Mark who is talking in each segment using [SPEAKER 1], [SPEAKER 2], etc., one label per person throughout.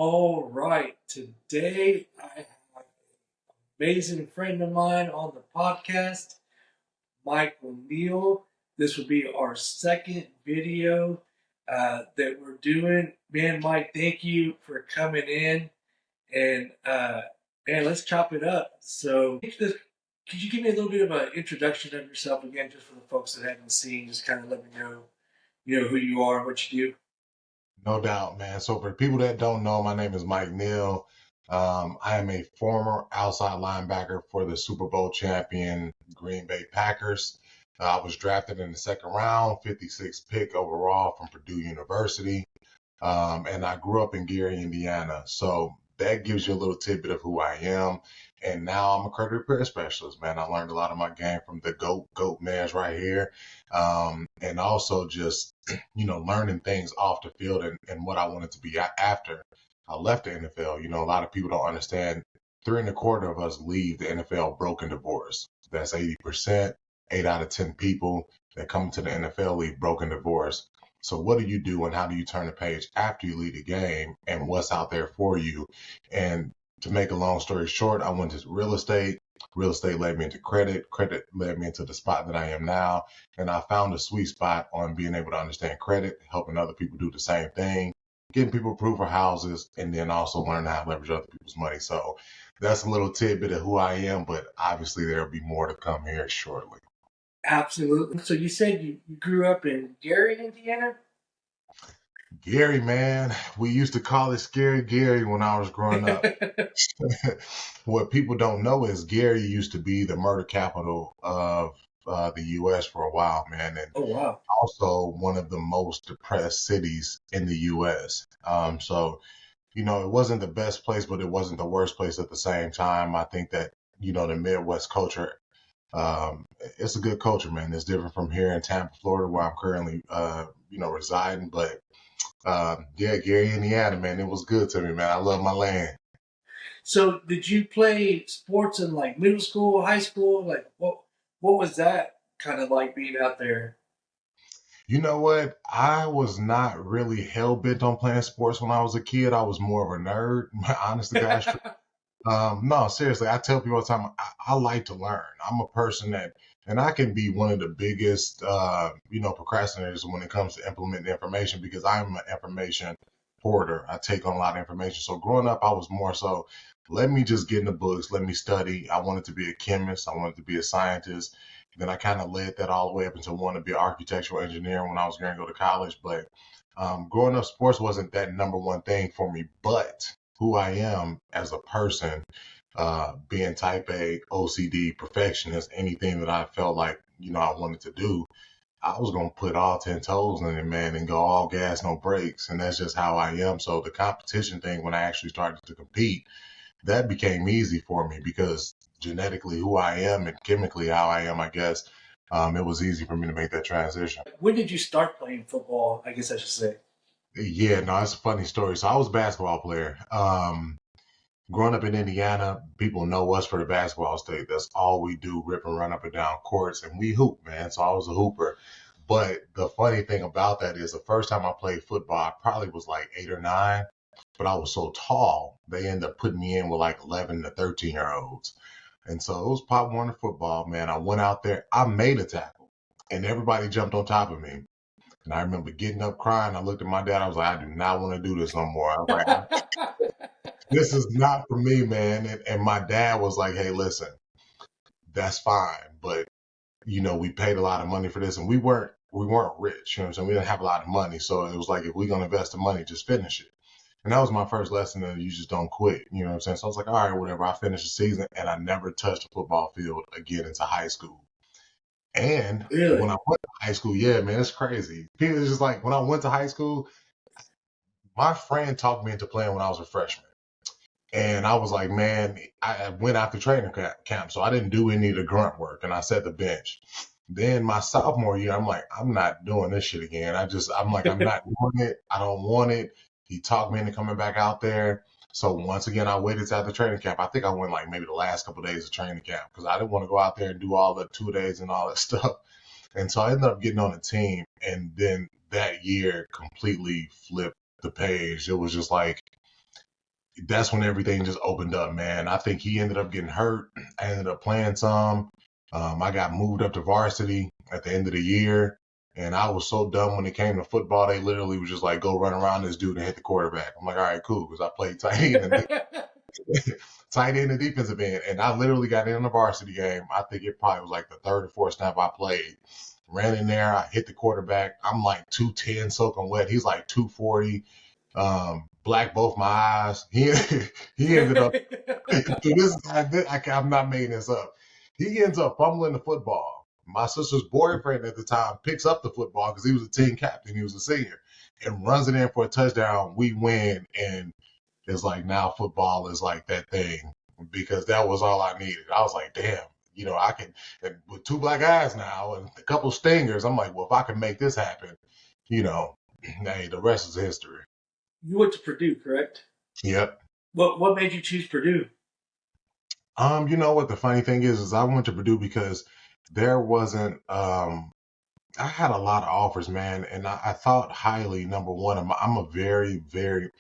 [SPEAKER 1] All right. Today I have an amazing friend of mine on the podcast, Michael Neal. This will be our second video that we're doing. Man, Mike, thank you for coming in. And man, let's chop it up. So, could you give me a little bit of an introduction of yourself again, just for the folks that haven't seen? Just kind of let me know, who you are, what you do.
[SPEAKER 2] No doubt, man. So for people that don't know, my name is Mike Neal. I am a former outside linebacker for the Super Bowl champion Green Bay Packers. I was drafted in the second round, 56th pick overall from Purdue University. And I grew up in Gary, Indiana. So that gives you a little tidbit of who I am. And now I'm a credit repair specialist, man. I learned a lot of my game from the Goatmez right here. And also just, learning things off the field and what I wanted to be after I left the NFL. A lot of people don't understand 3 and a quarter of us leave the NFL broken divorce. That's 80%. 8 out of 10 people that come to the NFL leave broken divorce. So what do you do and how do you turn the page after you leave the game and what's out there for you? And to make a long story short, I went to real estate. Real estate led me into credit. Credit led me into the spot that I am now. And I found a sweet spot on being able to understand credit, helping other people do the same thing, getting people approved for houses, and then also learn how to leverage other people's money. So that's a little tidbit of who I am, but obviously there'll be more to come here shortly.
[SPEAKER 1] Absolutely. So you said you grew up in Gary, Indiana?
[SPEAKER 2] Gary, man, we used to call it Scary Gary when I was growing up. What people don't know is Gary used to be the murder capital of the U.S. for a while, man, and
[SPEAKER 1] Oh, wow.
[SPEAKER 2] also one of the most depressed cities in the U.S. It wasn't the best place, but it wasn't the worst place at the same time. I think that, the Midwest culture, it's a good culture, man. It's different from here in Tampa, Florida, where I'm currently, residing. But yeah, Gary, Indiana, man, it was good to me, man. I love my land.
[SPEAKER 1] So did you play sports in like middle school, high school? Like what was that kind of like being out there?
[SPEAKER 2] You know what? I was not really hell bent on playing sports when I was a kid. I was more of a nerd, honest to God. No, seriously, I tell people all the time, I like to learn. I'm a person and I can be one of the biggest, procrastinators when it comes to implementing information because I'm an information hoarder. I take on a lot of information. So growing up, I was more so, let me just get in the books, let me study. I wanted to be a chemist, I wanted to be a scientist. Then I kind of led that all the way up into wanting to be an architectural engineer when I was going to go to college. But growing up, sports wasn't that number one thing for me. But who I am as a person, being type A, OCD, perfectionist, anything that I felt like, I wanted to do, I was going to put all 10 toes in it, man, and go all gas, no brakes. And that's just how I am. So the competition thing, when I actually started to compete, that became easy for me because genetically who I am and chemically how I am, I guess, it was easy for me to make that transition.
[SPEAKER 1] When did you start playing football? I guess I should say.
[SPEAKER 2] Yeah, no, it's a funny story. So I was a basketball player. Growing up in Indiana, people know us for the basketball state. That's all we do, rip and run up and down courts, and we hoop, man. So I was a hooper. But the funny thing about that is the first time I played football, I probably was like 8 or 9, but I was so tall, they ended up putting me in with like 11 to 13-year-olds. And so it was Pop Warner football, man. I went out there, I made a tackle, and everybody jumped on top of me. And I remember getting up crying. I looked at my dad. I was like, I do not want to do this no more. I was like, this is not for me, man. And my dad was like, hey, listen, that's fine. But, we paid a lot of money for this and we weren't rich. You know what I'm saying? We didn't have a lot of money. So it was like, if we're going to invest the money, just finish it. And that was my first lesson that you just don't quit. You know what I'm saying? So I was like, all right, whatever. I finished the season and I never touched a football field again into high school. And when
[SPEAKER 1] Really?
[SPEAKER 2] I went to high school, yeah, man, it's crazy. People it's just like when I went to high school, my friend talked me into playing when I was a freshman. And I was like, man, I went after training camp, so I didn't do any of the grunt work, and I set the bench. Then my sophomore year, I'm like, I'm not doing this shit again. I'm like, I'm not doing it. I don't want it. He talked me into coming back out there. So once again, I waited till after training camp. I think I went like maybe the last couple of days of training camp because I didn't want to go out there and do all the 2 days and all that stuff. And so I ended up getting on the team, and then that year completely flipped the page. It was just like that's when everything just opened up, man. I think he ended up getting hurt. I ended up playing some. I got moved up to varsity at the end of the year. And I was so dumb when it came to football. They literally was just like, go run around this dude and hit the quarterback. I'm like, all right, cool. Because I played tight end and tight end and defensive end. And I literally got in the varsity game. I think it probably was like the third or fourth snap I played. Ran in there. I hit the quarterback. I'm like 210 soaking wet. He's like 240. Black both my eyes. He ended up I'm not making this up. He ends up fumbling the football. My sister's boyfriend at the time picks up the football because he was a team captain. He was a senior and runs it in for a touchdown. We win. And it's like now football is like that thing because that was all I needed. I was like, damn, I can, and with two black eyes now and a couple stingers, I'm like, well, if I can make this happen, you know, hey, the rest is history.
[SPEAKER 1] You went to Purdue, correct?
[SPEAKER 2] Yep.
[SPEAKER 1] What made you choose Purdue?
[SPEAKER 2] You know what the funny thing is I went to Purdue because there wasn't I had a lot of offers, man, and I thought highly. Number one, I'm a very, very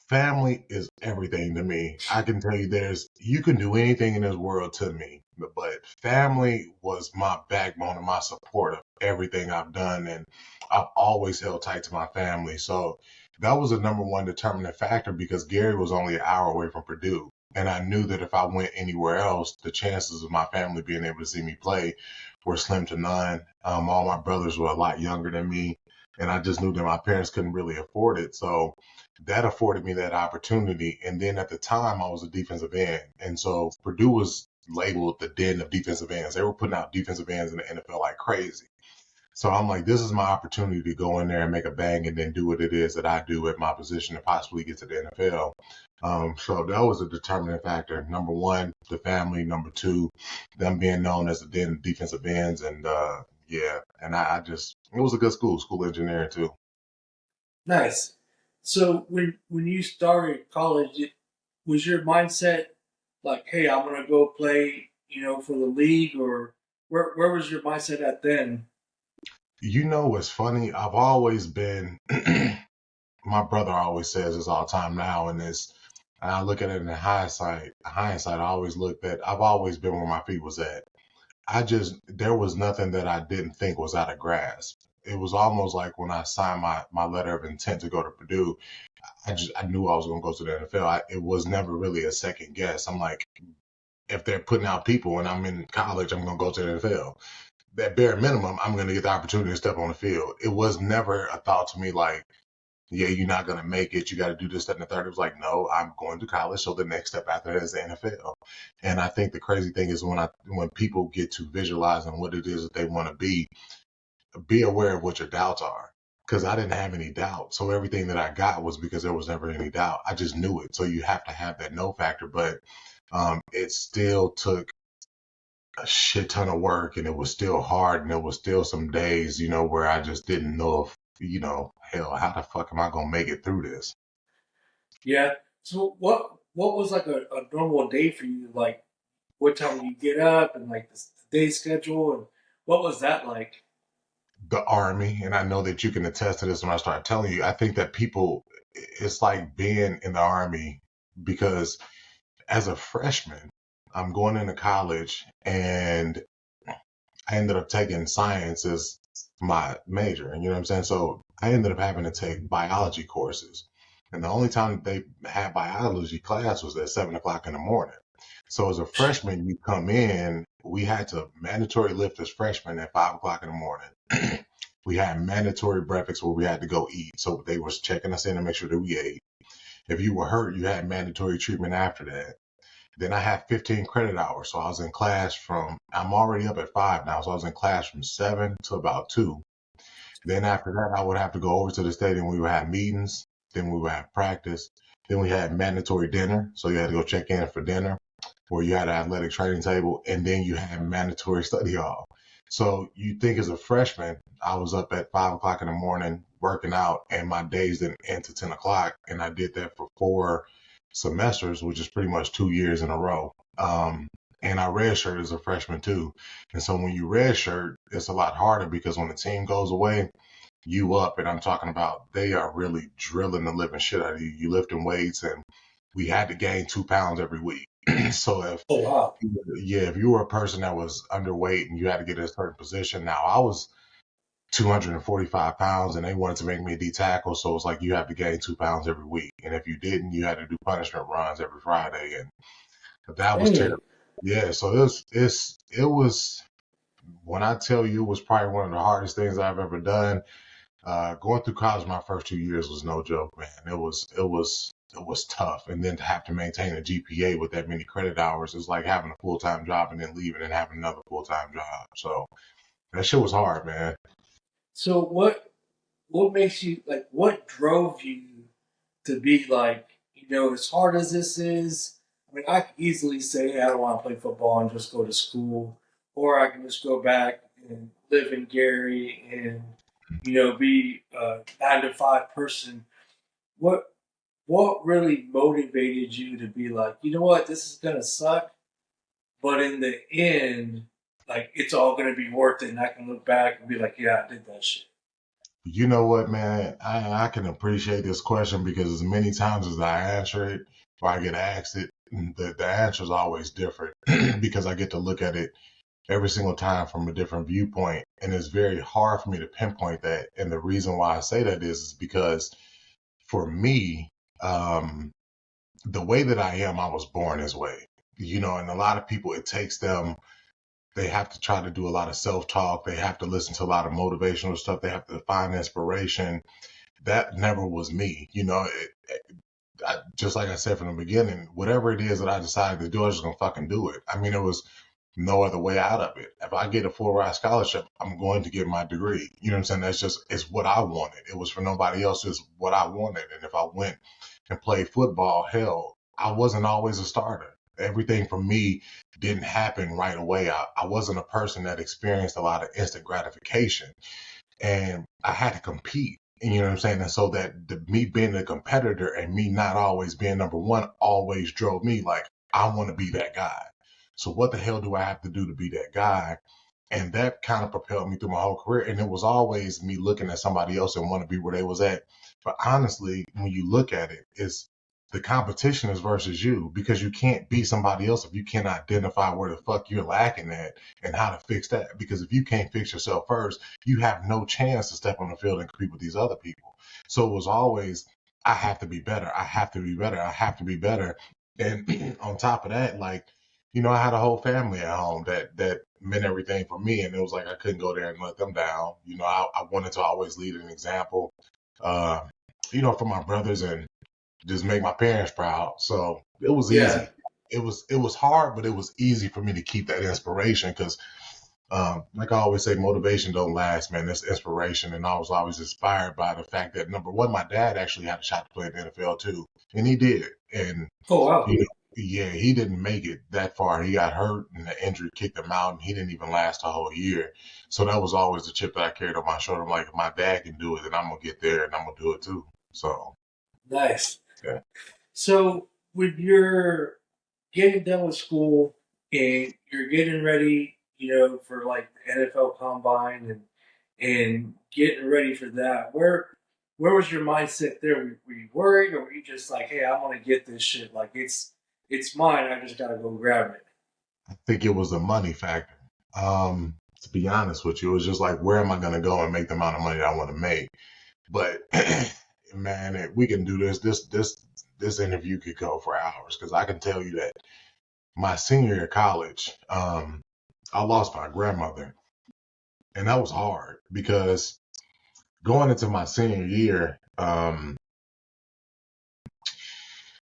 [SPEAKER 2] family is everything to me. I can tell you you can do anything in this world to me, but family was my backbone and my support of everything I've done. And I've always held tight to my family. So that was the number one determining factor because Gary was only an hour away from Purdue. And I knew that if I went anywhere else, the chances of my family being able to see me play were slim to none. All my brothers were a lot younger than me. And I just knew that my parents couldn't really afford it. So that afforded me that opportunity. And then at the time, I was a defensive end. And so Purdue was labeled the den of defensive ends. They were putting out defensive ends in the NFL like crazy. So I'm like, this is my opportunity to go in there and make a bang and then do what it is that I do at my position and possibly get to the NFL. So that was a determining factor. Number one, the family. Number two, them being known as the den of defensive ends. And yeah, and it was a good school engineering too.
[SPEAKER 1] Nice. So when you started college, was your mindset like, hey, I'm gonna go play, for the league, or where was your mindset at then?
[SPEAKER 2] You know what's funny? I've always been, my brother always says this all the time now, and I look at it in hindsight. I always looked at, I've always been where my feet was at. There was nothing that I didn't think was out of grasp. It was almost like when I signed my letter of intent to go to Purdue, I knew I was going to go to the NFL. It was never really a second guess. I'm like, if they're putting out people and I'm in college, I'm going to go to the NFL. At bare minimum, I'm going to get the opportunity to step on the field. It was never a thought to me like, yeah, you're not going to make it. You got to do this, that, and the third. It was like, no, I'm going to college. So the next step after that is the NFL. And I think the crazy thing is when people get to visualizing what it is that they want to be aware of what your doubts are. Because I didn't have any doubt. So everything that I got was because there was never any doubt. I just knew it. So you have to have that no factor. But it still took a shit ton of work and it was still hard and there was still some days, where I just didn't know if, hell, how the fuck am I gonna make it through this?
[SPEAKER 1] Yeah. So what was like a normal day for you? Like what time do you get up and like the day schedule and what was that like?
[SPEAKER 2] The Army, and I know that you can attest to this when I start telling you, I think that it's like being in the Army because as a freshman, I'm going into college and I ended up taking science as my major. And you know what I'm saying? So I ended up having to take biology courses. And the only time they had biology class was at 7 o'clock in the morning. So as a freshman, you come in, we had to mandatory lift as freshmen at 5 o'clock in the morning. We had mandatory breakfast where we had to go eat. So they was checking us in to make sure that we ate. If you were hurt, you had mandatory treatment after that. Then I had 15 credit hours. So I was in class I'm already up at 5 now. So I was in class from 7 to about 2. Then after that, I would have to go over to the stadium. We would have meetings. Then we would have practice. Then we had mandatory dinner. So you had to go check in for dinner where you had an athletic training table. And then you had mandatory study hall. So you think as a freshman, I was up at 5 o'clock in the morning working out and my days didn't end to 10 o'clock. And I did that for 4 semesters, which is pretty much 2 years in a row. And I redshirt as a freshman too. And so when you redshirt, it's a lot harder because when the team goes away, you up, and I'm talking about they are really drilling the living shit out of you. You lifting weights and we had to gain 2 pounds every week. So
[SPEAKER 1] Oh wow.
[SPEAKER 2] if you were a person that was underweight and you had to get in a certain position, now I was 245 pounds and they wanted to make me a D tackle. So it's like you have to gain 2 pounds every week. And if you didn't, you had to do punishment runs every Friday. And that was
[SPEAKER 1] Dang.
[SPEAKER 2] terrible. Yeah. So it was, when I tell you, it was probably one of the hardest things I've ever done. Going through college my first 2 years was no joke, man. It was tough. And then to have to maintain a GPA with that many credit hours is like having a full-time job and then leaving and having another full-time job. So that shit was hard, man.
[SPEAKER 1] So what makes you like? What drove you to be like? As hard as this is, I mean, I could easily say, hey, I don't want to play football and just go to school, or I can just go back and live in Gary and be a 9 to 5 person. What what really motivated you to be like, what, this is gonna suck, but in the end, like it's all gonna be worth it, and I can look back and be like, yeah, I did that shit.
[SPEAKER 2] You know what, man? I can appreciate this question because as many times as I answer it or I get asked it, the answer is always different because I get to look at it every single time from a different viewpoint. And it's very hard for me to pinpoint that. And the reason why I say that is because for me, um, the way that I am, I was born this way. And a lot of people, it takes them, they have to try to do a lot of self talk. They have to listen to a lot of motivational stuff. They have to find inspiration. That never was me. Just like I said from the beginning, whatever it is that I decided to do, I was just gonna fucking do it. I mean, it was no other way out of it. If I get a full ride scholarship, I'm going to get my degree. You know what I'm saying? It's what I wanted. It was for nobody else. It's what I wanted. And if I went and played football, hell, I wasn't always a starter. Everything for me didn't happen right away. I wasn't a person that experienced a lot of instant gratification, and I had to compete. And you know what I'm saying? And so that me being a competitor and me not always being number one always drove me like, I want to be that guy. So what the hell do I have to do to be that guy? And that kind of propelled me through my whole career. And it was always me looking at somebody else and want to be where they was at. But honestly, when you look at it, it's the competition is versus you because you can't be somebody else if you can't identify where the fuck you're lacking at and how to fix that. Because if you can't fix yourself first, you have no chance to step on the field and compete with these other people. So it was always, I have to be better. I have to be better. I have to be better. And on top of that, like, I had a whole family at home that meant everything for me, and it was like I couldn't go there and let them down. I wanted to always lead an example, uh, for my brothers and just make my parents proud. So it was
[SPEAKER 1] Yeah.
[SPEAKER 2] easy. It was hard, but it was easy for me to keep that inspiration because, like I always say, motivation don't last, man. It's inspiration, and I was always inspired by the fact that number one, my dad actually had a shot to play in the NFL too, and he did. And
[SPEAKER 1] Oh wow.
[SPEAKER 2] you know, yeah, he didn't make it that far. He got hurt, and the injury kicked him out, and he didn't even last a whole year. So that was always the chip that I carried on my shoulder. I'm like, if my dad can do it, then I'm gonna get there, and I'm gonna do it too. So
[SPEAKER 1] Nice.
[SPEAKER 2] yeah.
[SPEAKER 1] So when you're getting done with school and you're getting ready, for like the NFL Combine and getting ready for that, where was your mindset there? Were you worried, or were you just like, hey, I want to get this shit, like it's mine. I just gotta go grab it.
[SPEAKER 2] Think it was a money factor. To be honest with you, it was just like, where am I going to go and make the amount of money that I want to make? But man, we can do this. This interview could go for hours because I can tell you that my senior year of college, I lost my grandmother, and that was hard because going into my senior year,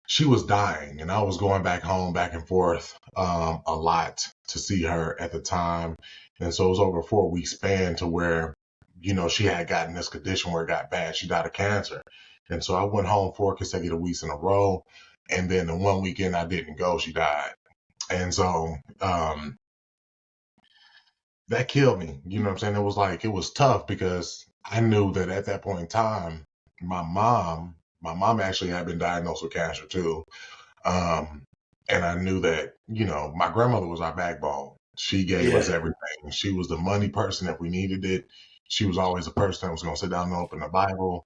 [SPEAKER 2] she was dying, and I was going back home, back and forth, a lot to see her at the time. And so it was over a 4 week span to where, she had gotten this condition where it got bad. She died of cancer. And so I went home 4 consecutive weeks in a row. And then the one weekend I didn't go, she died. And so, that killed me. You know what I'm saying? It was like, it was tough because I knew that at that point in time, my mom actually had been diagnosed with cancer too. Um, and I knew that, my grandmother was our backbone. She gave us
[SPEAKER 1] Yeah.
[SPEAKER 2] everything. She was the money person if we needed it. She was always a person that was going to sit down and open the Bible.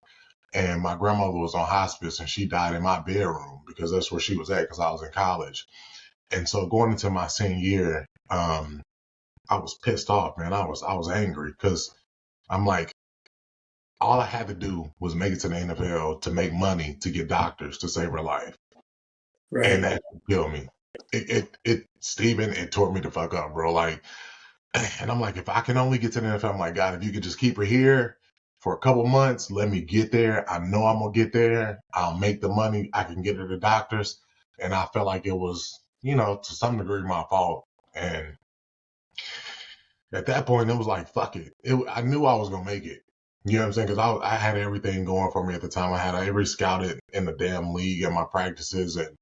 [SPEAKER 2] and my grandmother was on hospice, and she died in my bedroom because that's where she was at because I was in college. And so going into my senior year, I was pissed off, man. I was angry because I'm like, all I had to do was make it to the NFL to make money to get doctors to save her life, and
[SPEAKER 1] Right.
[SPEAKER 2] that killed me. Steven, it tore me the fuck up, bro. Like, and I'm like, if I can only get to the NFL, I'm like, God, if you could just keep her here for a couple months, let me get there. I know I'm gonna get there. I'll make the money. I can get her to doctors. And I felt like it was, to some degree my fault. And at that point, it was like, fuck it. I knew I was gonna make it. You know what I'm saying? Because I had everything going for me at the time. I had every scouted in the damn league and my practices, and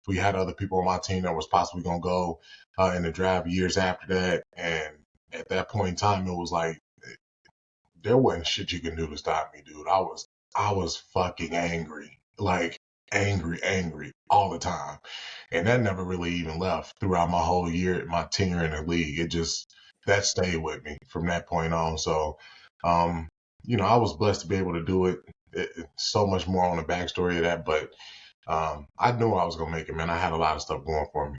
[SPEAKER 2] we had other people on my team that was possibly gonna go in the draft years after that. And at that point in time, it was like there wasn't shit you can do to stop me, dude. I was fucking angry, like angry all the time, and that never really even left throughout my whole year, my tenure in the league. It just that stayed with me from that point on. So, um, I was blessed to be able to do it. So much more on the backstory of that, but I knew I was gonna make it, man. I had a lot of stuff going for me.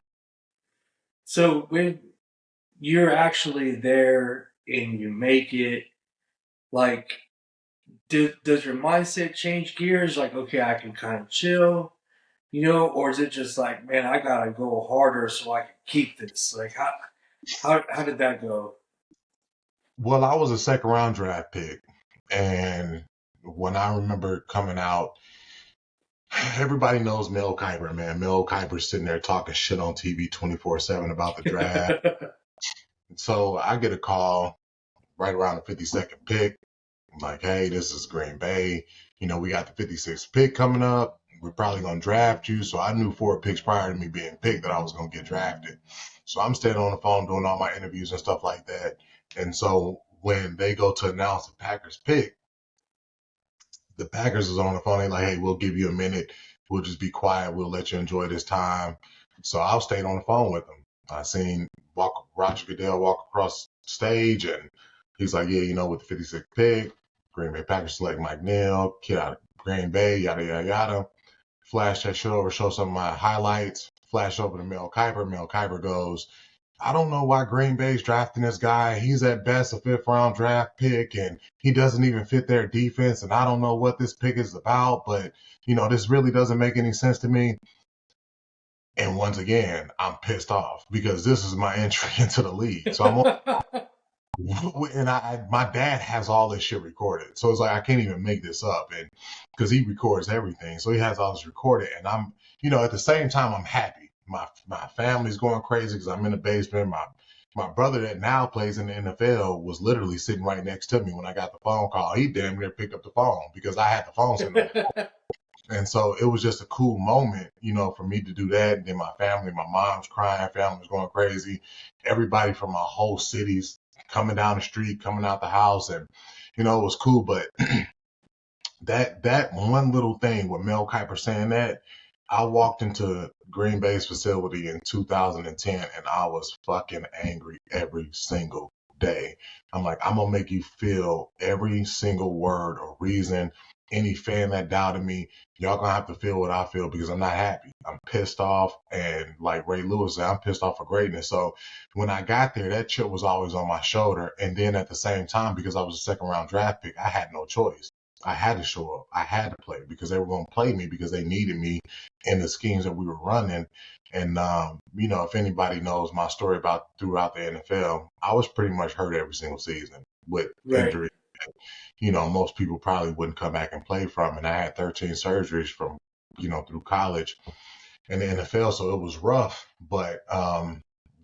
[SPEAKER 1] So when you're actually there and you make it, like, does your mindset change gears? Like, okay, I can kind of chill, or is it just like, man, I gotta go harder so I can keep this? Like, how did that go?
[SPEAKER 2] Well, I was a second round draft pick, and when I remember coming out, everybody knows Mel Kiper, man. Mel Kiper's sitting there talking shit on TV 24/7 about the draft. So I get a call right around the 52nd pick. I'm like, hey, this is Green Bay. We got the 56th pick coming up. We're probably going to draft you. So I knew 4 picks prior to me being picked that I was going to get drafted. So I'm standing on the phone doing all my interviews and stuff like that. And so when they go to announce the Packers pick, the Packers is on the phone. They're like, hey, we'll give you a minute. We'll just be quiet. We'll let you enjoy this time. So I stayed on the phone with them. I seen Roger Goodell walk across stage, and he's like, yeah, with the 56th pick, Green Bay Packers select Mike Neal, kid out of Green Bay, yada, yada, yada. Flash that shit over, show some of my highlights, flash over to Mel Kiper. Mel Kiper goes, I don't know why Green Bay's drafting this guy. He's at best a 5th-round draft pick, and he doesn't even fit their defense. And I don't know what this pick is about, but this really doesn't make any sense to me. And once again, I'm pissed off because this is my entry into the league. So I'm on, and my dad has all this shit recorded. So it's like I can't even make this up, and because he records everything, so he has all this recorded. And I'm, at the same time, I'm happy. My family's going crazy because I'm in the basement. My brother that now plays in the NFL was literally sitting right next to me when I got the phone call. He damn near picked up the phone because I had the phone sitting on the. And so it was just a cool moment, for me to do that. And then my family, my mom's crying, family's going crazy. Everybody from my whole city's coming down the street, coming out the house. And, it was cool. But that one little thing with Mel Kiper saying that, I walked into Green Bay's facility in 2010 and I was fucking angry every single day. I'm like, I'm gonna make you feel every single word or reason. Any fan that doubted me, y'all gonna have to feel what I feel because I'm not happy. I'm pissed off, and like Ray Lewis said, I'm pissed off for greatness. So when I got there, that chip was always on my shoulder. And then at the same time, because I was a second round draft pick, I had no choice. I had to show up. I had to play because they were going to play me because they needed me in the schemes that we were running. And, if anybody knows my story about throughout the NFL, I was pretty much hurt every single season with
[SPEAKER 1] Right.
[SPEAKER 2] injury. Most people probably wouldn't come back and play from. And I had 13 surgeries from, through college and the NFL. So it was rough, but,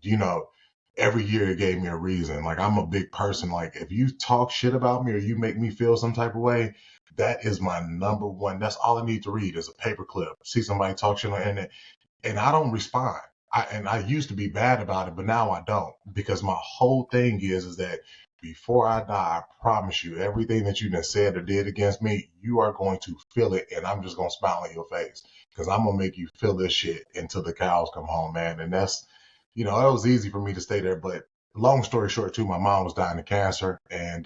[SPEAKER 2] you know, every year it gave me a reason. Like I'm a big person. Like if you talk shit about me or you make me feel some type of way, that is my number one. That's all I need to read is a paperclip. See somebody talk shit on the internet, and I don't respond. I used to be bad about it, but now I don't because my whole thing is that before I die, I promise you, everything that you done said or did against me, you are going to feel it, and I'm just gonna smile in your face because I'm gonna make you feel this shit until the cows come home, man. And that's, that was easy for me to stay there. But long story short, too, my mom was dying of cancer, and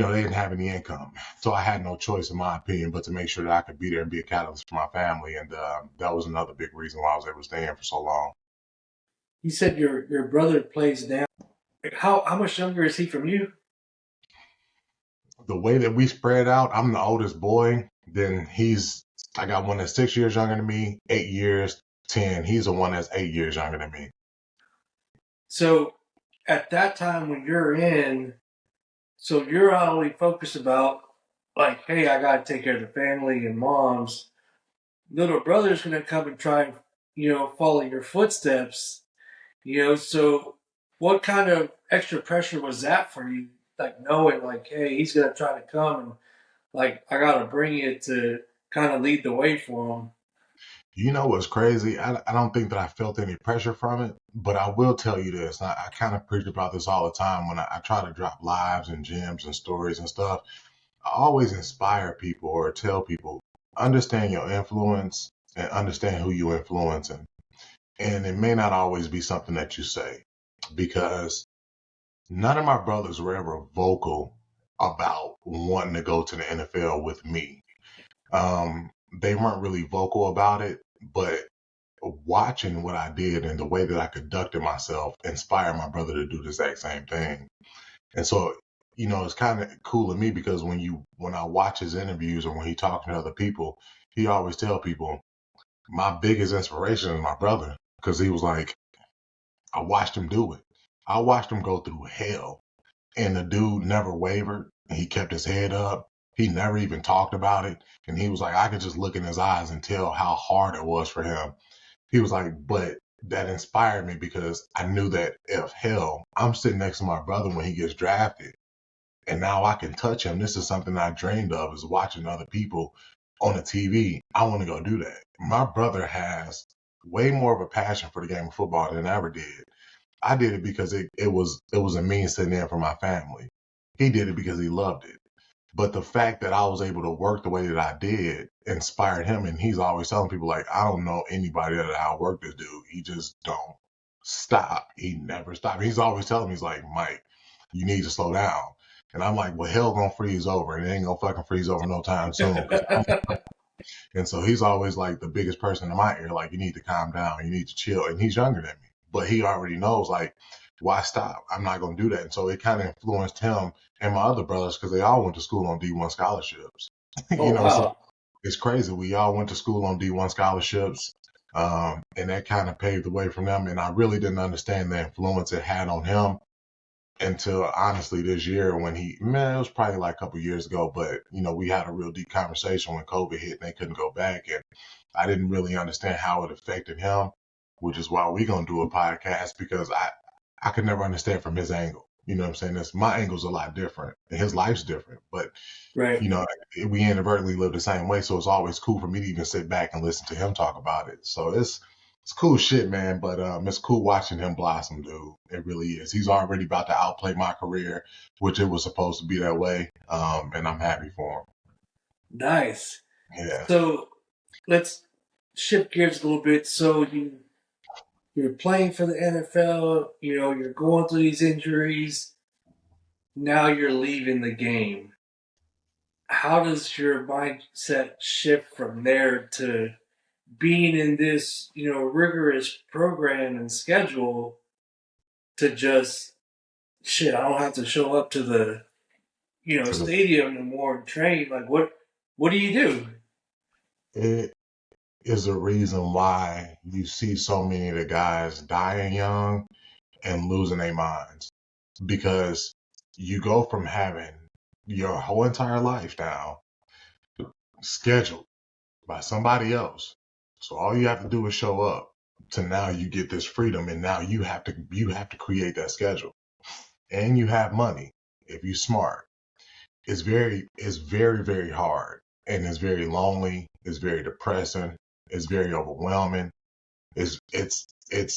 [SPEAKER 2] they didn't have any income. So I had no choice, in my opinion, but to make sure that I could be there and be a catalyst for my family. And that was another big reason why I was able to stay in for so long.
[SPEAKER 1] You said your brother plays now. How much younger is he from you?
[SPEAKER 2] The way that we spread out, I'm the oldest boy. Then I got one that's 6 years younger than me, 8 years, 10. He's the one that's 8 years younger than me.
[SPEAKER 1] So at that time when you're in, so you're not only focused about like, hey, I gotta take care of the family and mom's. Little brother's gonna come and try and follow your footsteps. So what kind of extra pressure was that for you? Like knowing like, hey, he's gonna try to come and like I gotta bring it to kind of lead the way for him.
[SPEAKER 2] You know what's crazy? I don't think that I felt any pressure from it, but I will tell you this. I kind of preach about this all the time when I try to drop lives and gems and stories and stuff. I always inspire people or tell people, understand your influence and understand who you influencing. And it may not always be something that you say, because none of my brothers were ever vocal about wanting to go to the NFL with me. They weren't really vocal about it, but watching what I did and the way that I conducted myself inspired my brother to do the exact same thing. And so, it's kind of cool to me because when I watch his interviews or when he talks to other people, he always tell people my biggest inspiration is my brother, because he was like, I watched him do it. I watched him go through hell, and the dude never wavered. He kept his head up. He never even talked about it. And he was like, I could just look in his eyes and tell how hard it was for him. He was like, but that inspired me because I knew that if hell, I'm sitting next to my brother when he gets drafted, and now I can touch him. This is something I dreamed of, is watching other people on the TV. I want to go do that. My brother has way more of a passion for the game of football than I ever did. I did it because it was a means to an end for my family. He did it because he loved it. But the fact that I was able to work the way that I did inspired him. And he's always telling people, like, I don't know anybody that outworked this dude. He just don't stop. He never stopped. He's always telling me, he's like, Mike, you need to slow down. And I'm like, well, hell gonna freeze over, and it ain't gonna fucking freeze over no time soon. And so he's always like the biggest person in my ear, like, you need to calm down, you need to chill. And he's younger than me, but he already knows, like, why stop? I'm not gonna do that. And so it kind of influenced him and my other brothers, because they all went to school on D1 scholarships.
[SPEAKER 1] Oh
[SPEAKER 2] So
[SPEAKER 1] wow.
[SPEAKER 2] it's crazy. We all went to school on D1 scholarships. And that kind of paved the way for them. And I really didn't understand the influence it had on him until honestly this year, when it was probably like a couple years ago, but we had a real deep conversation when COVID hit and they couldn't go back. And I didn't really understand how it affected him, which is why we're going to do a podcast, because I could never understand from his angle. You know what I'm saying? My angle's a lot different and his life's different, but
[SPEAKER 1] Right.
[SPEAKER 2] you know, we inadvertently live the same way. So it's always cool for me to even sit back and listen to him talk about it. So it's cool shit, man. But it's cool watching him blossom, dude. It really is. He's already about to outplay my career, which it was supposed to be that way. And I'm happy for him.
[SPEAKER 1] Nice.
[SPEAKER 2] Yeah.
[SPEAKER 1] So let's shift gears a little bit. So you're playing for the NFL, you're going through these injuries. Now you're leaving the game. How does your mindset shift from there to being in this, rigorous program and schedule to just shit, I don't have to show up to the,
[SPEAKER 2] To the
[SPEAKER 1] stadium anymore and train. Like what do you do?
[SPEAKER 2] it is a reason why you see so many of the guys dying young and losing their minds, because you go from having your whole entire life now scheduled by somebody else. So all you have to do is show up, to now you get this freedom, and now you have to create that schedule. And you have money if you're smart. It's very, very hard, and it's very lonely, it's very depressing, it's very overwhelming. It's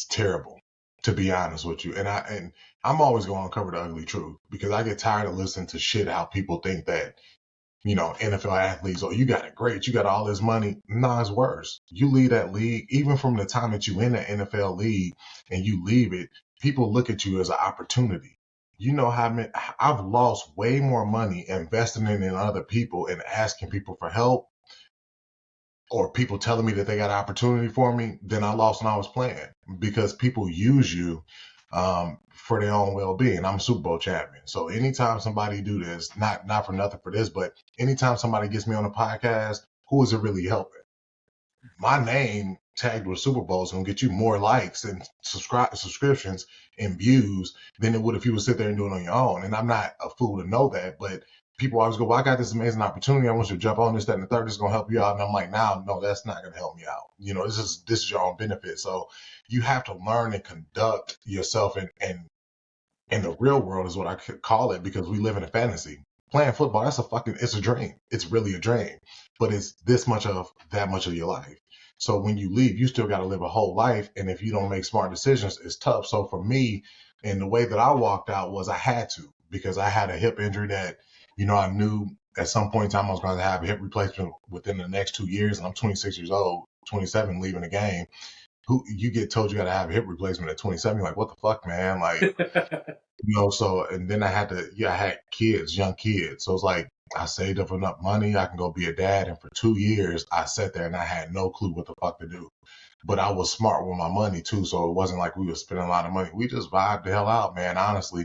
[SPEAKER 2] terrible, to be honest with you. And I'm always going to uncover the ugly truth, because I get tired of listening to shit how people think that NFL athletes, oh, you got it great, you got all this money. Nah, it's worse. You leave that league, even from the time that you in the NFL league and you leave it, people look at you as an opportunity. you know how many, I've lost way more money investing in other people and asking people for help, or people telling me that they got an opportunity for me, than I lost when I was playing, because people use you for their own well-being. I'm a Super Bowl champion, so anytime somebody do this, not for nothing for this, but anytime somebody gets me on a podcast, who is it really helping? My name tagged with Super Bowl is gonna get you more likes and subscriptions and views than it would if you would sit there and do it on your own. And I'm not a fool to know that, but people always go, "Well, I got this amazing opportunity. I want you to jump on this, that, and the third. This is gonna help you out." And I'm like, no, that's not gonna help me out. You know, this is your own benefit. So you have to learn and conduct yourself in the real world, is what I could call it, because we live in a fantasy. Playing football, it's a dream. It's really a dream, but it's this much of that much of your life. So when you leave, you still got to live a whole life. And if you don't make smart decisions, it's tough. So for me, and the way that I walked out was I had to, because I had a hip injury that, I knew at some point in time I was going to have a hip replacement within the next 2 years. And I'm 26 years old, 27, leaving the game. Who you get told you got to have a hip replacement at 27? You're like, what the fuck, man? Like, so, and then I had kids, young kids. So it's like, I saved up enough money, I can go be a dad. And for 2 years, I sat there and I had no clue what the fuck to do. But I was smart with my money too. So it wasn't like we were spending a lot of money. We just vibed the hell out, man, honestly.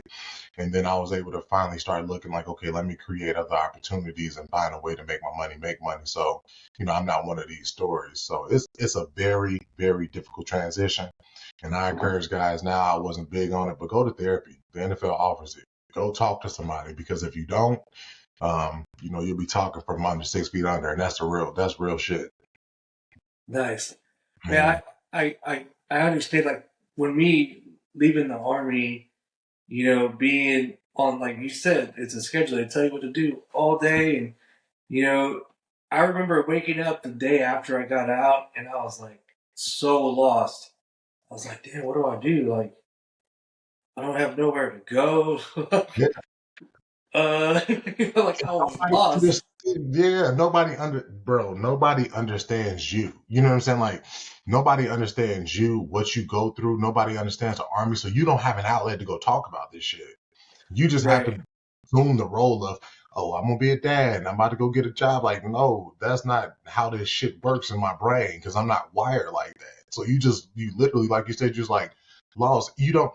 [SPEAKER 2] And then I was able to finally start looking like, okay, let me create other opportunities and find a way to make my money make money. So, I'm not one of these stories. So it's a very, very difficult transition. And I encourage guys now, I wasn't big on it, but go to therapy. The NFL offers it. Go talk to somebody, because if you don't, you'll be talking from under 6 feet under, and that's real shit.
[SPEAKER 1] Nice.
[SPEAKER 2] Yeah.
[SPEAKER 1] Man, I understand, like, when me leaving the army, being on, like you said, it's a schedule. They tell you what to do all day. And, I remember waking up the day after I got out and I was like so lost. I was like, damn, what do I do? Like, I don't have nowhere to go.
[SPEAKER 2] Yeah.
[SPEAKER 1] Like, I was
[SPEAKER 2] Nobody
[SPEAKER 1] lost.
[SPEAKER 2] understand, yeah, nobody understands you. You know what I'm saying? Like, nobody understands you, what you go through. Nobody understands the army. So you don't have an outlet to go talk about this shit. You just have
[SPEAKER 1] Right,
[SPEAKER 2] to assume the role of, oh, I'm gonna be a dad and I'm about to go get a job. Like, no, that's not how this shit works in my brain, because I'm not wired like that. So you literally, like you said, just like lost. You don't.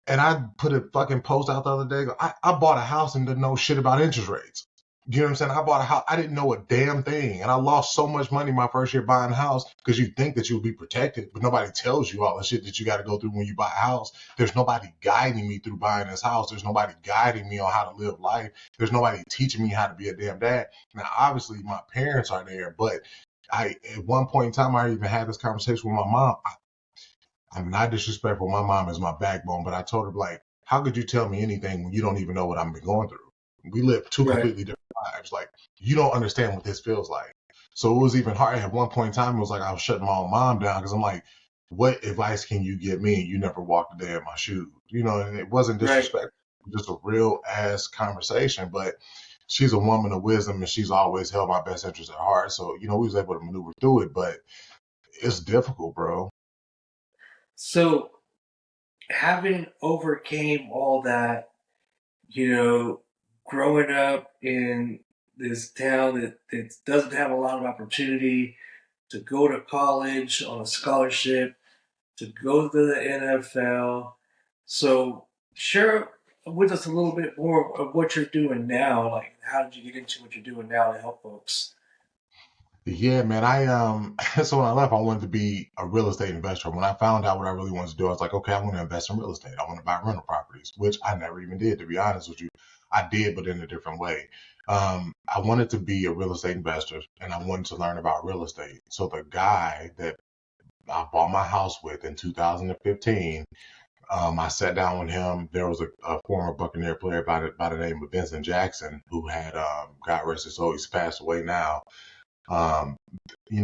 [SPEAKER 2] And I put a fucking post out the other day. I bought a house and didn't know shit about interest rates. You know what I'm saying? I bought a house. I didn't know a damn thing. And I lost so much money my first year buying a house, because you think that you'll be protected, but nobody tells you all the shit that you got to go through when you buy a house. There's nobody guiding me through buying this house. There's nobody guiding me on how to live life. There's nobody teaching me how to be a damn dad. Now, obviously, my parents are there, but at one point in time, I even had this conversation with my mom. I'm not disrespectful. My mom is my backbone, but I told her, like, how could you tell me anything when you don't even know what I've been going through? We live two
[SPEAKER 1] right.
[SPEAKER 2] completely different lives. Like, you don't understand what this feels like. So it was even hard. At one point in time, it was like I was shutting my own mom down, because I'm like, what advice can you give me? You never walked a day in my shoes. And it wasn't
[SPEAKER 1] Right.
[SPEAKER 2] disrespectful, just a real ass conversation. But she's a woman of wisdom, and she's always held my best interest at heart. So, we was able to maneuver through it, but it's difficult, bro.
[SPEAKER 1] So, having overcame all that, you know, growing up in this town that doesn't have a lot of opportunity to go to college on a scholarship, to go to the NFL. So, share with us a little bit more of what you're doing now. Like, how did you get into what you're doing now to help folks?
[SPEAKER 2] Yeah, man. I so when I left, I wanted to be a real estate investor. When I found out what I really wanted to do, I was like, okay, I want to invest in real estate. I want to buy rental properties, which I never even did, to be honest with you. I did, but in a different way. I wanted to be a real estate investor, and I wanted to learn about real estate. So the guy that I bought my house with in 2015, I sat down with him. There was a former Buccaneer player by the name of Vincent Jackson, who had, God rest his soul, he's passed away now. Um,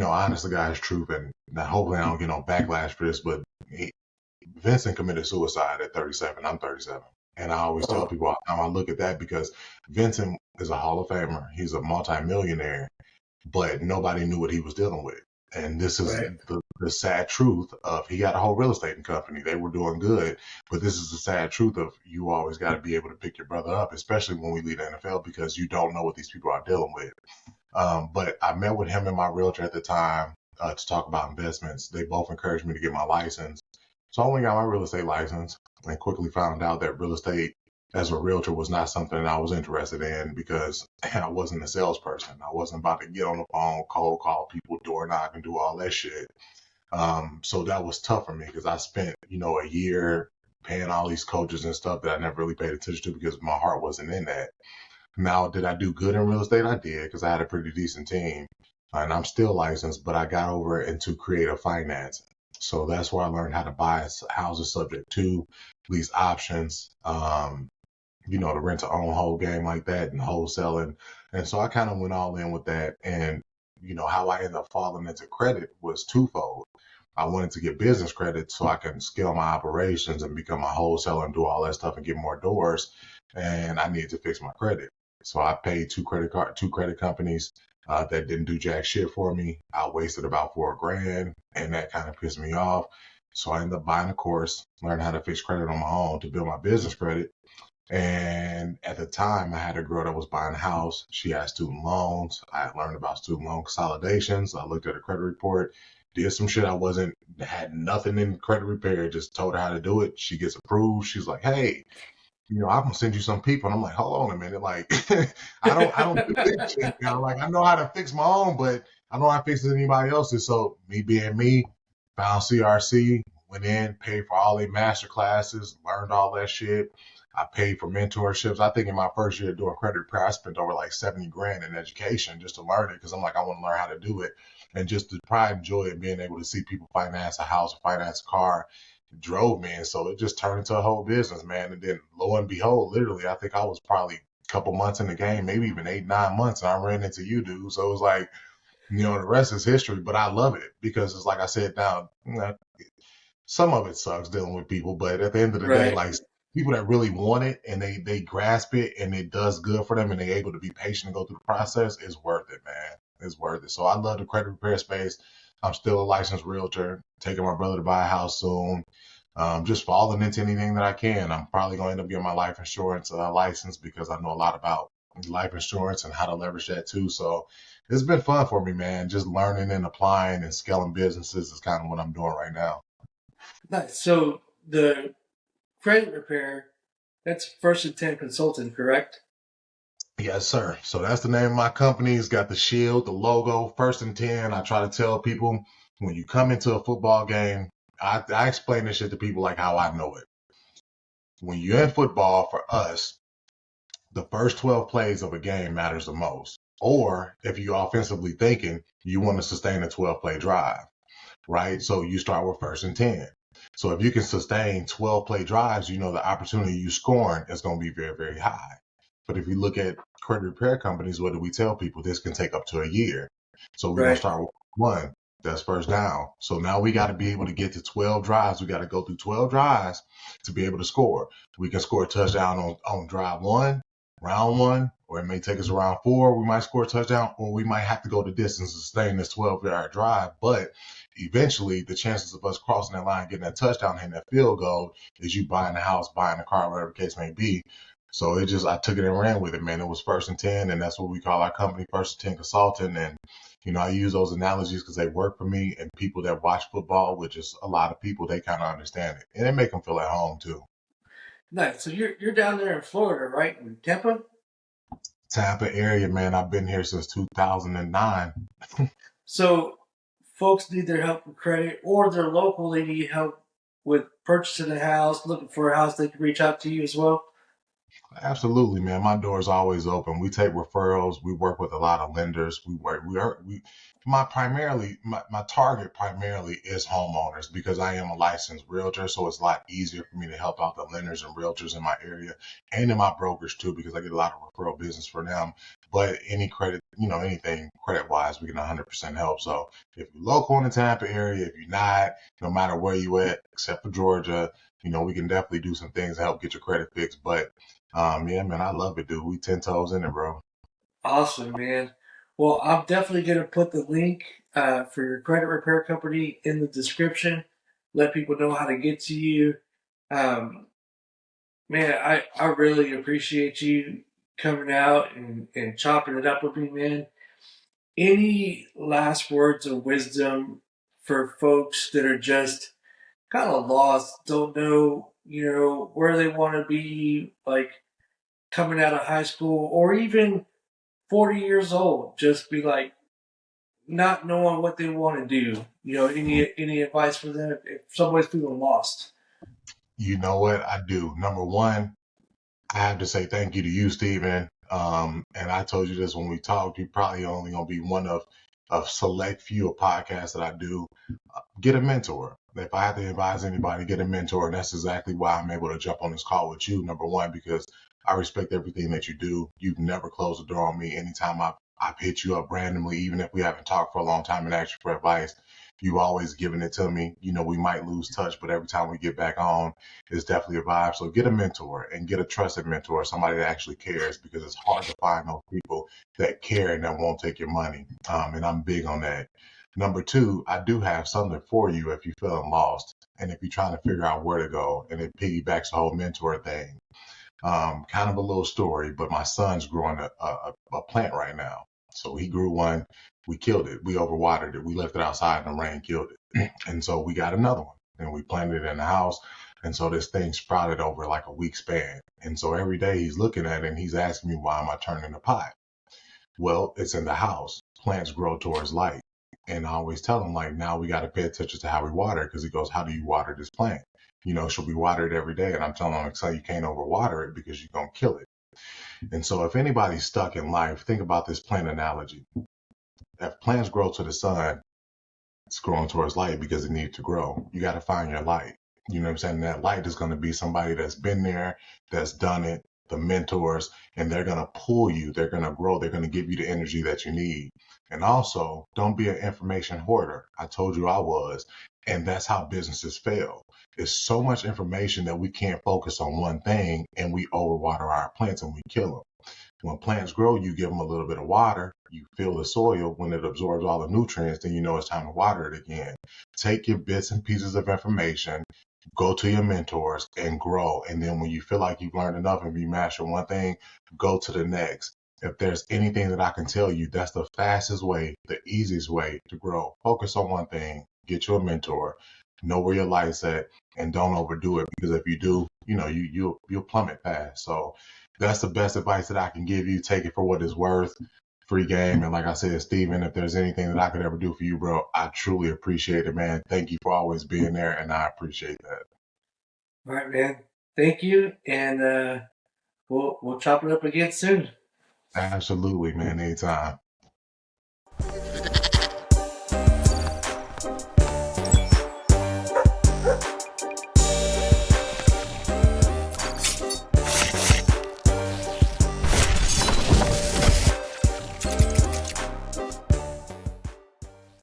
[SPEAKER 2] honest to God's truth, and now hopefully I don't get no backlash for this, but Vincent committed suicide at 37. I'm 37. And I always tell
[SPEAKER 1] Oh,
[SPEAKER 2] people all the time, I look at that because Vincent is a Hall of Famer. He's a multimillionaire, but nobody knew what he was dealing with. And this is
[SPEAKER 1] Right.
[SPEAKER 2] the sad truth of he got a whole real estate company. They were doing good, but this is the sad truth of you always got to be able to pick your brother up, especially when we leave the NFL, because you don't know what these people are dealing with. But I met with him and my realtor at the time to talk about investments. They both encouraged me to get my license. So I went and got my real estate license and quickly found out that real estate as a realtor was not something that I was interested in because I wasn't a salesperson. I wasn't about to get on the phone, cold call people, door knock, and do all that shit. So that was tough for me because I spent, a year paying all these coaches and stuff that I never really paid attention to because my heart wasn't in that. Now, did I do good in real estate? I did because I had a pretty decent team and I'm still licensed, but I got over into creative finance. So that's where I learned how to buy houses subject to lease options, the rent to own whole game like that and wholesaling. And so I kind of went all in with that. And, how I ended up falling into credit was twofold. I wanted to get business credit so I can scale my operations and become a wholesaler and do all that stuff and get more doors. And I needed to fix my credit. So I paid two credit companies that didn't do jack shit for me. I wasted about $4,000 and that kind of pissed me off. So I ended up buying a course, learned how to fix credit on my own to build my business credit. And at the time, I had a girl that was buying a house. She had student loans. I had learned about student loan consolidations. I looked at her credit report, did some shit had nothing in credit repair, just told her how to do it. She gets approved. She's like, hey, I'm gonna send you some people. And I'm like, hold on a minute. Like, I don't do this shit now. Like, I know how to fix my own, but I don't know how to fix anybody else's. So me being me, found CRC, went in, paid for all their master classes, learned all that shit. I paid for mentorships. I think in my first year doing credit repair, I spent over like $70,000 in education just to learn it because I'm like, I want to learn how to do it. And just the pride and joy of being able to see people finance a house, finance a car, drove me. And so it just turned into a whole business, man. And then lo and behold, literally, I think I was probably a couple months in the game, maybe even 8, 9 months, and I ran into you, dude. So it was like, the rest is history, but I love it because it's like I said now, some of it sucks dealing with people, but at the end of the day,
[SPEAKER 1] Right.
[SPEAKER 2] like people that really want it and they grasp it and it does good for them and they're able to be patient and go through the process, is worth it, man. It's worth it. So I love the credit repair space. I'm still a licensed realtor, taking my brother to buy a house soon. Just falling into anything that I can. I'm probably going to end up getting my life insurance license because I know a lot about life insurance and how to leverage that too. So it's been fun for me, man. Just learning and applying and scaling businesses is kind of what I'm doing right now.
[SPEAKER 1] Nice. So the credit repair, that's First and 10 Consulting, correct?
[SPEAKER 2] Yes, sir. So that's the name of my company. It's got the shield, the logo, First and 10. I try to tell people when you come into a football game, I explain this shit to people like how I know it. When you're in football, for us, the first 12 plays of a game matters the most. Or if you're offensively thinking, you want to sustain a 12 play drive, right? So you start with First and 10. So if you can sustain 12 play drives, the opportunity you scoring is going to be very, very high. But if you look at credit repair companies, what do we tell people? This can take up to a year. So we're going to
[SPEAKER 1] Right.
[SPEAKER 2] start with one. That's first down. So now we got to be able to get to 12 drives. We got to go through 12 drives to be able to score. We can score a touchdown on drive one, round one, or it may take us around four. We might score a touchdown, or we might have to go the distance to sustain this 12-yard drive. But eventually, the chances of us crossing that line, getting that touchdown, hitting that field goal is you buying a house, buying a car, whatever the case may be. So I took it and ran with it, man. It was First and 10, and that's what we call our company, First and 10 Consulting. And, I use those analogies because they work for me, and people that watch football, which is a lot of people, they kind of understand it. And they make them feel at home, too.
[SPEAKER 1] Nice. So you're down there in Florida, right? In Tampa?
[SPEAKER 2] Tampa area, man. I've been here since 2009.
[SPEAKER 1] So folks need their help with credit, or they're local, they need help with purchasing a house, looking for a house, they can reach out to you as well.
[SPEAKER 2] Absolutely, man. My door is always open. We take referrals. We work with a lot of lenders. My target primarily is homeowners because I am a licensed realtor. So it's a lot easier for me to help out the lenders and realtors in my area and in my brokers too, because I get a lot of referral business for them. But any credit, anything credit wise, we can 100% help. So if you're local in the Tampa area, if you're not, no matter where you at, except for Georgia, we can definitely do some things to help get your credit fixed. But yeah, man, I love it, dude. We 10 toes in it, bro.
[SPEAKER 1] Awesome, man. Well, I'm definitely going to put the link for your credit repair company in the description. Let people know how to get to you. Um, Man, I really appreciate you coming out and chopping it up with me, man. Any last words of wisdom for folks that are just kind of lost, don't know, where they want to be, like coming out of high school or even 40 years old, just be like not knowing what they want to do. Any advice for them if somebody's feeling lost?
[SPEAKER 2] You know what I do? Number one, I have to say thank you to you, Stephen. And I told you this when we talked. You probably only gonna be one of select few of podcasts that I do. Get a mentor. If I have to advise anybody, get a mentor, and that's exactly why I'm able to jump on this call with you. Number one, because I respect everything that you do. You've never closed the door on me. Anytime I've hit you up randomly, even if we haven't talked for a long time and asked you for advice, you've always given it to me. We might lose touch, but every time we get back on, it's definitely a vibe. So get a mentor and get a trusted mentor, somebody that actually cares, because it's hard to find those people that care and that won't take your money. And I'm big on that. Number two, I do have something for you if you're feeling lost and if you're trying to figure out where to go. And it piggybacks the whole mentor thing. Kind of a little story, but my son's growing a plant right now. So he grew one. We killed it. We overwatered it. We left it outside in the rain, killed it. And so we got another one and we planted it in the house. And so this thing sprouted over like a week span. And so every day he's looking at it and he's asking me, why am I turning the pot? Well, it's in the house. Plants grow towards light. And I always tell him, like, now we got to pay attention to how we water it, because he goes, how do you water this plant? Should we water it every day? And I'm telling him, like, so you can't overwater it because you're going to kill it. And so if anybody's stuck in life, think about this plant analogy. If plants grow to the sun, it's growing towards light because it needs to grow. You got to find your light. You know what I'm saying? That light is going to be somebody that's been there, that's done it, the mentors, and they're going to pull you. They're going to grow. They're going to give you the energy that you need. And also, don't be an information hoarder. I told you I was. And that's how businesses fail. It's so much information that we can't focus on one thing, and we overwater our plants and we kill them. When plants grow, you give them a little bit of water, you fill the soil. When it absorbs all the nutrients, then you know it's time to water it again. Take your bits and pieces of information, go to your mentors and grow. And then when you feel like you've learned enough and you master one thing, go to the next. If there's anything that I can tell you, that's the fastest way, the easiest way to grow. Focus on one thing, get you a mentor, know where your light's at, and don't overdo it, because if you do, you'll plummet fast. So that's the best advice that I can give you. Take it for what it's worth. Free game. And like I said, Steven, if there's anything that I could ever do for you, bro, I truly appreciate it, man. Thank you for always being there, and I appreciate that.
[SPEAKER 1] All right, man. Thank you, and we'll chop it up again soon.
[SPEAKER 2] Absolutely, man. Anytime.